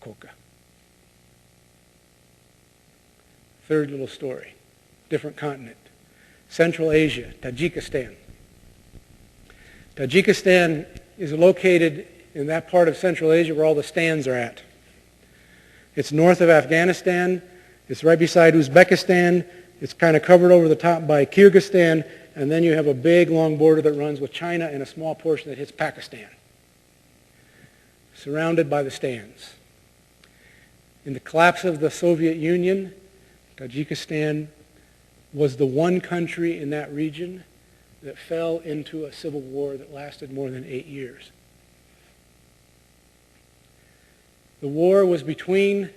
Koka. Third little story, different continent. Central Asia, Tajikistan. Tajikistan is located in that part of Central Asia where all the stands are at. It's north of Afghanistan. It's right beside Uzbekistan. It's kind of covered over the top by Kyrgyzstan. And then you have a big, long border that runs with China and a small portion that hits Pakistan. Surrounded by the stands. In the collapse of the Soviet Union, Tajikistan was the one country in that region that fell into a civil war that lasted more than 8 years. The war was between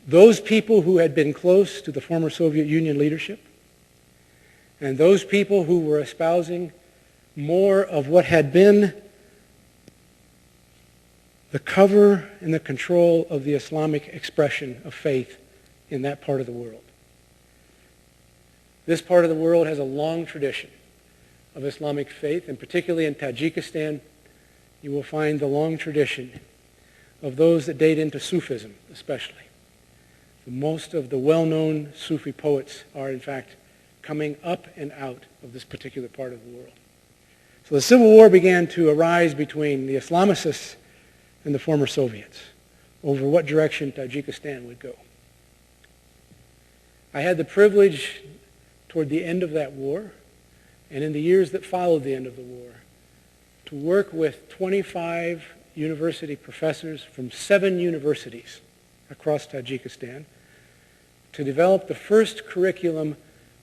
those people who had been close to the former Soviet Union leadership and those people who were espousing more of what had been the cover and the control of the Islamic expression of faith in that part of the world. This part of the world has a long tradition of Islamic faith, and particularly in Tajikistan, you will find the long tradition of those that date into Sufism, especially. Most of the well-known Sufi poets are, in fact, coming up and out of this particular part of the world. So the civil war began to arise between the Islamicists and the former Soviets over what direction Tajikistan would go. I had the privilege toward the end of that war and in the years that followed the end of the war to work with 25 university professors from 7 universities across Tajikistan to develop the first curriculum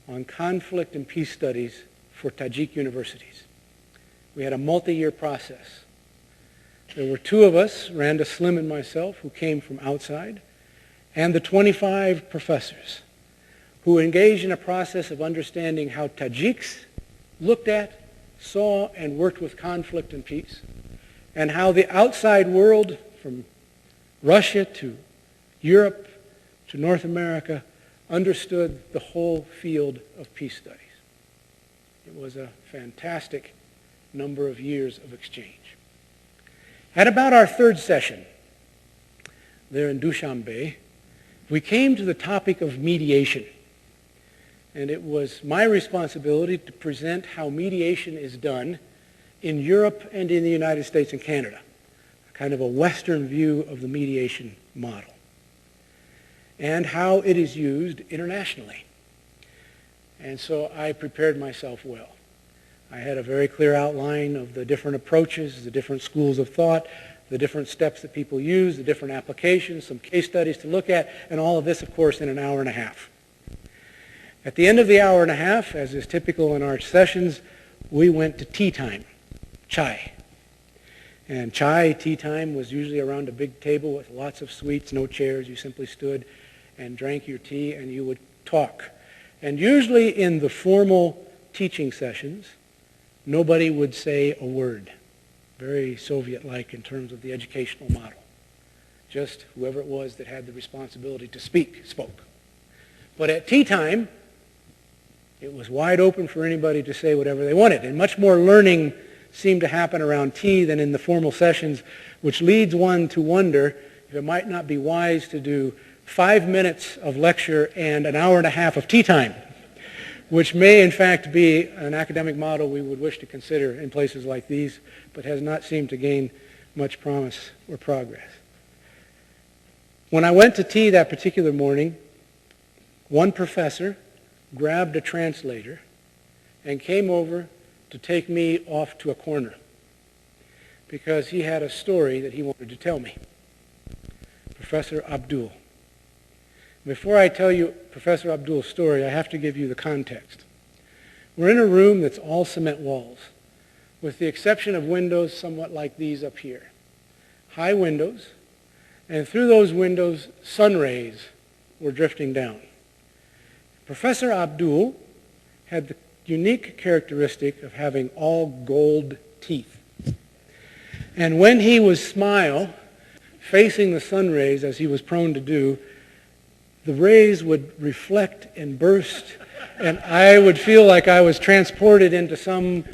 on conflict and peace studies for Tajik universities. We had a multi-year process. There were 2 of us, Randa Slim and myself, who came from outside, and the 25 professors who engaged in a process of understanding how Tajiks looked at, saw, and worked with conflict and peace, and how the outside world, from Russia to Europe to North America, understood the whole field of peace studies. It was a fantastic number of years of exchange. At about our 3rd session, there in Dushanbe, we came to the topic of mediation. And it was my responsibility to present how mediation is done in Europe and in the United States and Canada, kind of a Western view of the mediation model, and how it is used internationally. And so I prepared myself well. I had a very clear outline of the different approaches, the different schools of thought, the different steps that people use, the different applications, some case studies to look at, and all of this, of course, in an hour and a half. At the end of the hour and a half, as is typical in our sessions, we went to tea time, chai. And chai, tea time, was usually around a big table with lots of sweets, no chairs. You simply stood and drank your tea and you would talk. And usually in the formal teaching sessions, nobody would say a word. Very Soviet-like in terms of the educational model. Just whoever it was that had the responsibility to speak, spoke. But at tea time, it was wide open for anybody to say whatever they wanted. And much more learning seemed to happen around tea than in the formal sessions, which leads one to wonder if it might not be wise to do 5 minutes of lecture and an hour and a half of tea time, which may in fact be an academic model we would wish to consider in places like these, but has not seemed to gain much promise or progress. When I went to tea that particular morning, one professor grabbed a translator and came over to take me off to a corner because he had a story that he wanted to tell me. Professor Abdul. Before I tell you Professor Abdul's story, I have to give you the context. We're in a room that's all cement walls, with the exception of windows somewhat like these up here. High windows, and through those windows, sun rays were drifting down. Professor Abdul had the unique characteristic of having all gold teeth. And when he would smile, facing the sun rays, as he was prone to do, the rays would reflect and burst, and I would feel like I was transported into some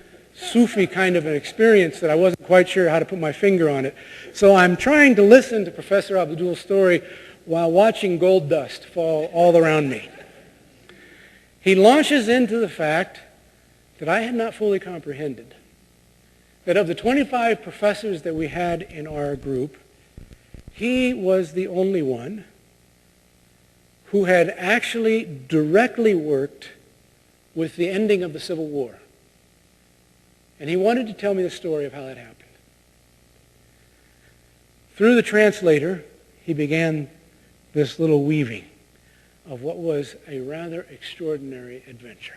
Sufi kind of an experience that I wasn't quite sure how to put my finger on it. So I'm trying to listen to Professor Abdul's story while watching gold dust fall all around me. He launches into the fact that I had not fully comprehended that of the 25 professors that we had in our group, he was the only one who had actually directly worked with the ending of the Civil War. And he wanted to tell me the story of how that happened. Through the translator, he began this little weaving of what was a rather extraordinary adventure.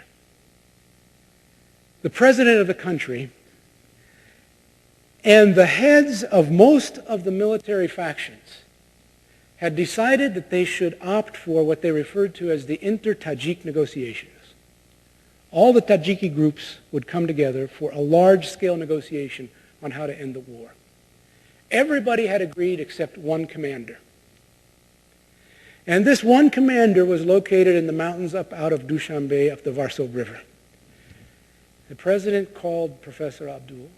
The president of the country and the heads of most of the military factions had decided that they should opt for what they referred to as the inter-Tajik negotiations. All the Tajiki groups would come together for a large-scale negotiation on how to end the war. Everybody had agreed except one commander. And this one commander was located in the mountains up out of Dushanbe, up the Varsov River. The president called Professor Abdul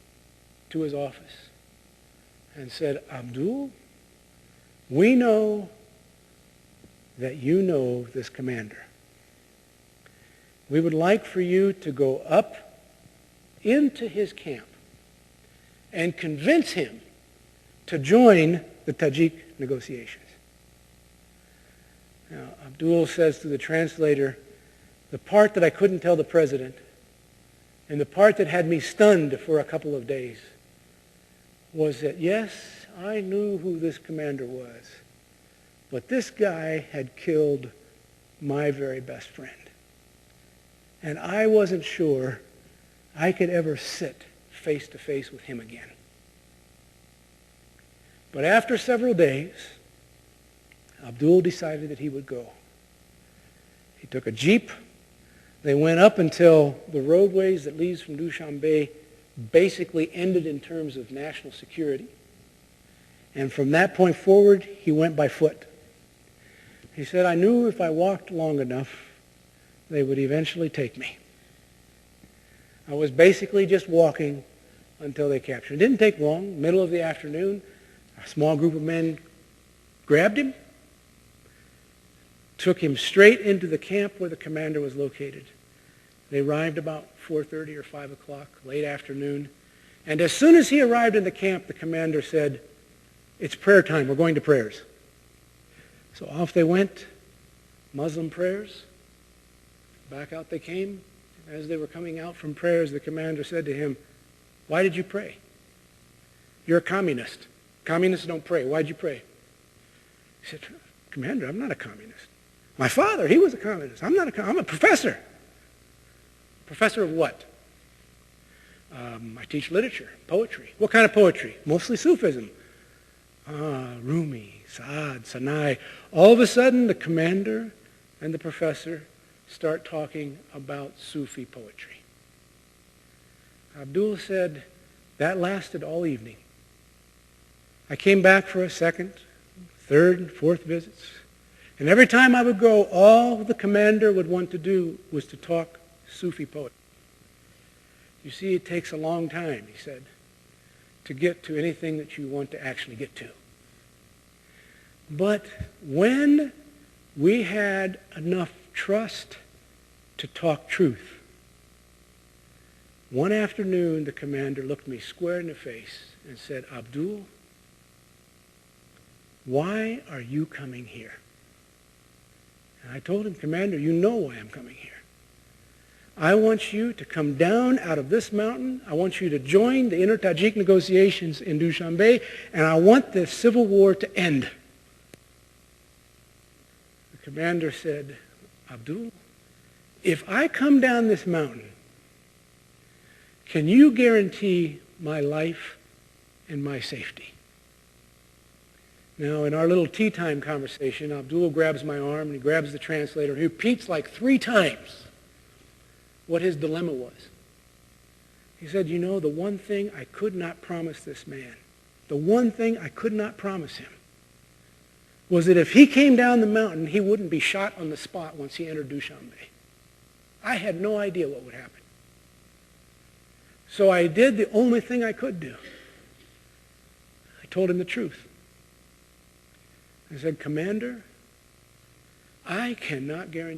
to his office and said, "Abdul, we know that you know this commander. We would like for you to go up into his camp and convince him to join the Tajik negotiations." Now, Abdul says to the translator, the part that I couldn't tell the president and the part that had me stunned for a couple of days was that, yes, I knew who this commander was, but this guy had killed my very best friend. And I wasn't sure I could ever sit face to face with him again. But after several days, Abdul decided that he would go. He took a jeep. They went up until the roadways that leads from Dushanbe basically ended in terms of national security. And from that point forward, he went by foot. He said, "I knew if I walked long enough, they would eventually take me." I was basically just walking until they captured him. It didn't take long. Middle of the afternoon, a small group of men grabbed him, took him straight into the camp where the commander was located. They arrived about 4:30 or 5 o'clock, late afternoon. And as soon as he arrived in the camp, the commander said, "It's prayer time. We're going to prayers." So off they went, Muslim prayers. Back out they came. As they were coming out from prayers, the commander said to him, "Why did you pray? You're a communist. Communists don't pray. Why'd you pray?" He said, "Commander, I'm not a communist. My father, he was a communist. I'm a professor." "Professor of what?" "I teach literature, poetry." "What kind of poetry?" "Mostly Sufism." Rumi, Saad, Sanai. All of a sudden, the commander and the professor start talking about Sufi poetry. Abdul said, that lasted all evening. I came back for a second, third, fourth visits. And every time I would go, all the commander would want to do was to talk Sufi poetry. "You see, it takes a long time," he said, "to get to anything that you want to actually get to. But when we had enough trust to talk truth, one afternoon the commander looked me square in the face and said, 'Abdul, why are you coming here?' And I told him, 'Commander, you know why I'm coming here. I want you to come down out of this mountain. I want you to join the inter-Tajik negotiations in Dushanbe, and I want this civil war to end.' The commander said, 'Abdul, if I come down this mountain, can you guarantee my life and my safety?' Now, in our little tea time conversation, Abdul grabs my arm and he grabs the translator. He repeats like 3 times what his dilemma was. He said, "You know, the one thing I could not promise this man, the one thing I could not promise him, was that if he came down the mountain, he wouldn't be shot on the spot once he entered Dushanbe. I had no idea what would happen. So I did the only thing I could do. I told him the truth. I said, Commander, I cannot guarantee